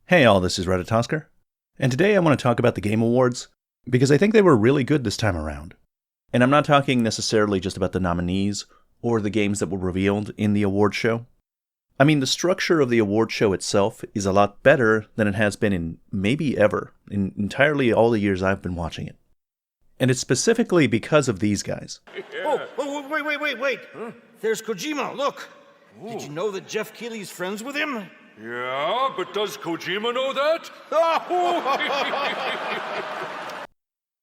Hey all, this is Reddit Oscar, and today I want to talk about the Game Awards, because I think they were really good this time around. And I'm not talking necessarily just about the nominees, or the games that were revealed in the award show. I mean, the structure of the award show itself is a lot better than it has been in maybe ever, in entirely all the years I've been watching it. And it's specifically because of these guys. Wait. Huh? There's Kojima, look. Ooh. Did you know that Jeff Keighley's friends with him? Yeah, but does Kojima know that?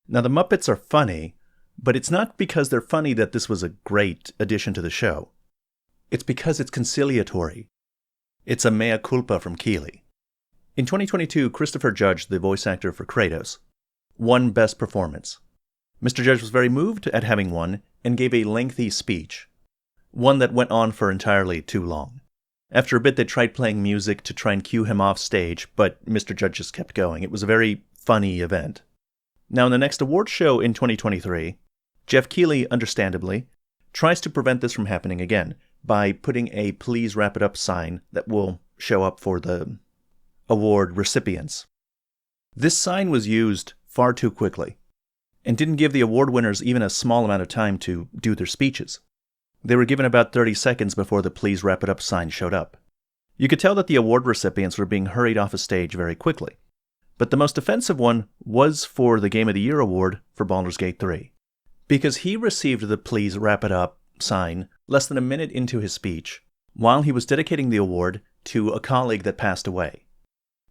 Now, the Muppets are funny, but it's not because they're funny that this was a great addition to the show. It's because it's conciliatory. It's a mea culpa from Keighley. In 2022, Christopher Judge, the voice actor for Kratos, won Best Performance. Mr. Judge was very moved at having won and gave a lengthy speech, one that went on for entirely too long. After a bit, they tried playing music to try and cue him off stage, but Mr. Judge just kept going. It was a very funny event. Now, in the next award show in 2023, Jeff Keighley, understandably, tries to prevent this from happening again by putting a "Please Wrap It Up" sign that will show up for the award recipients. This sign was used far too quickly, and didn't give the award winners even a small amount of time to do their speeches. They were given about 30 seconds before the "Please Wrap It Up" sign showed up. You could tell that the award recipients were being hurried off a stage very quickly. But the most offensive one was for the Game of the Year award for Baldur's Gate 3. Because he received the "Please Wrap It Up" sign less than a minute into his speech, while he was dedicating the award to a colleague that passed away.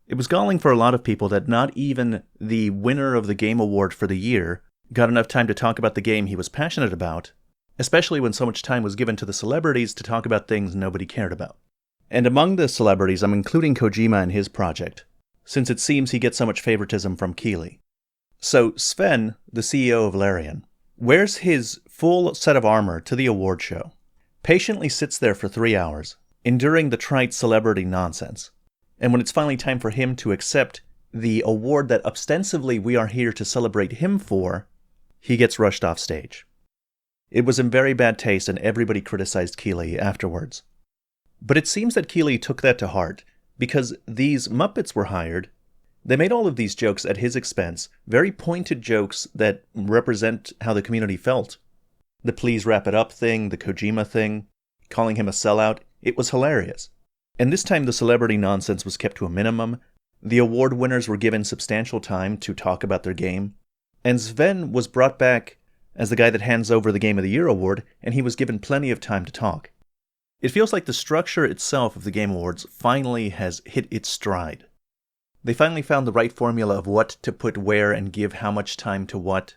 It was galling for a lot of people that not even the winner of the Game Award for the year got enough time to talk about the game he was passionate about, especially when so much time was given to the celebrities to talk about things nobody cared about. And among the celebrities, I'm including Kojima and his project, since it seems he gets so much favoritism from Keighley. So Sven, the CEO of Larian, wears his full set of armor to the award show, patiently sits there for 3 hours, enduring the trite celebrity nonsense. And when it's finally time for him to accept the award that ostensibly we are here to celebrate him for, he gets rushed off stage. It was in very bad taste, and everybody criticized Keighley afterwards. But it seems that Keighley took that to heart, because these Muppets were hired. They made all of these jokes at his expense, very pointed jokes that represent how the community felt. The "Please Wrap It Up" thing, the Kojima thing, calling him a sellout, it was hilarious. And this time the celebrity nonsense was kept to a minimum. The award winners were given substantial time to talk about their game. And Sven was brought back as the guy that hands over the Game of the Year award, and he was given plenty of time to talk. It feels like the structure itself of the Game Awards finally has hit its stride. They finally found the right formula of what to put where and give how much time to what.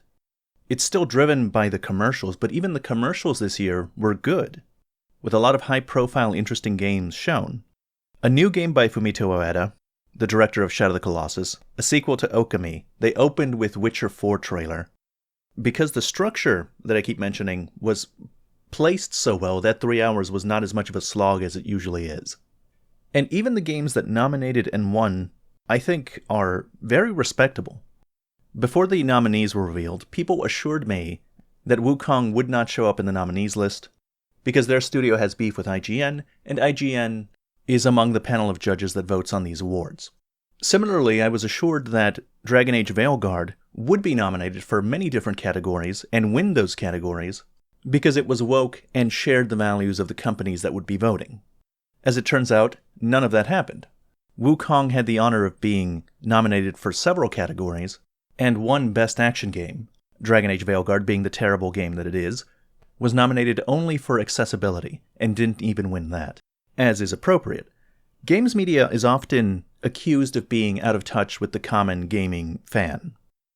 It's still driven by the commercials, but even the commercials this year were good, with a lot of high-profile, interesting games shown. A new game by Fumito Ueda, the director of Shadow of the Colossus, a sequel to Okami. They opened with Witcher 4 trailer. Because the structure that I keep mentioning was placed so well that 3 hours was not as much of a slog as it usually is. And even the games that nominated and won, I think, are very respectable. Before the nominees were revealed, people assured me that Wukong would not show up in the nominees list because their studio has beef with IGN, and IGN is among the panel of judges that votes on these awards. Similarly, I was assured that Dragon Age Veilguard would be nominated for many different categories and win those categories because it was woke and shared the values of the companies that would be voting. As it turns out, none of that happened. Wukong had the honor of being nominated for several categories and won Best Action Game. Dragon Age Veilguard, being the terrible game that it is, was nominated only for accessibility and didn't even win that, as is appropriate. Games media is often accused of being out of touch with the common gaming fan.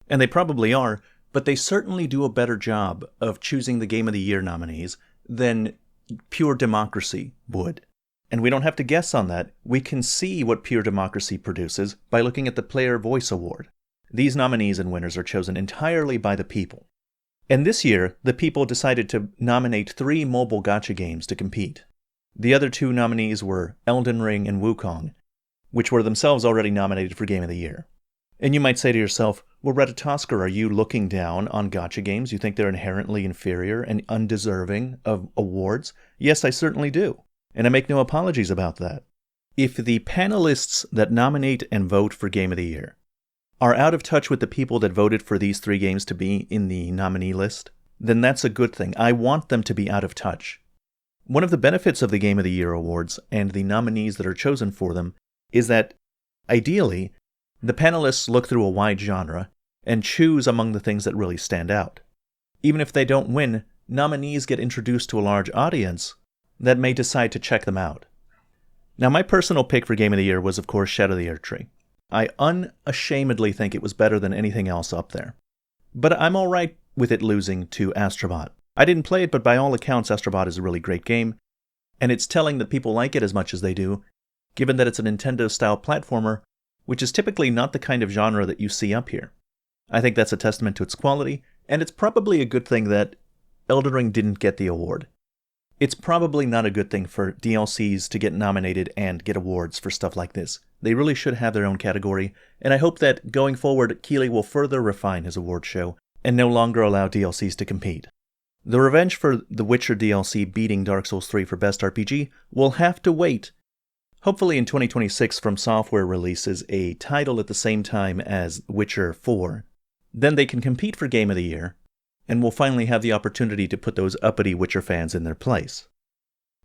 And they probably are, but they certainly do a better job of choosing the Game of the Year nominees than pure democracy would. And we don't have to guess on that. We can see what pure democracy produces by looking at the Player Voice Award. These nominees and winners are chosen entirely by the people. And this year, the people decided to nominate 3 mobile gacha games to compete. The other 2 nominees were Elden Ring and Wukong, which were themselves already nominated for Game of the Year. And you might say to yourself, well, Reddit Oscar, are you looking down on gacha games? You think they're inherently inferior and undeserving of awards? Yes, I certainly do. And I make no apologies about that. If the panelists that nominate and vote for Game of the Year are out of touch with the people that voted for these 3 games to be in the nominee list, then that's a good thing. I want them to be out of touch. One of the benefits of the Game of the Year awards and the nominees that are chosen for them is that, ideally, the panelists look through a wide genre and choose among the things that really stand out. Even if they don't win, nominees get introduced to a large audience that may decide to check them out. Now, my personal pick for Game of the Year was, of course, Shadow the Erdtree. I unashamedly think it was better than anything else up there. But I'm alright with it losing to Astrobot. I didn't play it, but by all accounts, Astrobot is a really great game, and it's telling that people like it as much as they do, given that it's a Nintendo-style platformer, which is typically not the kind of genre that you see up here. I think that's a testament to its quality, and it's probably a good thing that Elden Ring didn't get the award. It's probably not a good thing for DLCs to get nominated and get awards for stuff like this. They really should have their own category, and I hope that going forward, Keighley will further refine his award show and no longer allow DLCs to compete. The revenge for The Witcher DLC beating Dark Souls 3 for Best RPG will have to wait. Hopefully in 2026 From Software releases a title at the same time as Witcher 4. Then they can compete for Game of the Year, and we'll finally have the opportunity to put those uppity Witcher fans in their place.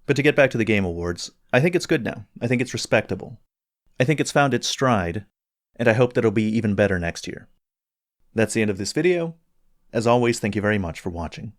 But to get back to the Game Awards, I think it's good now. I think it's respectable. I think it's found its stride, and I hope that it'll be even better next year. That's the end of this video. As always, thank you very much for watching.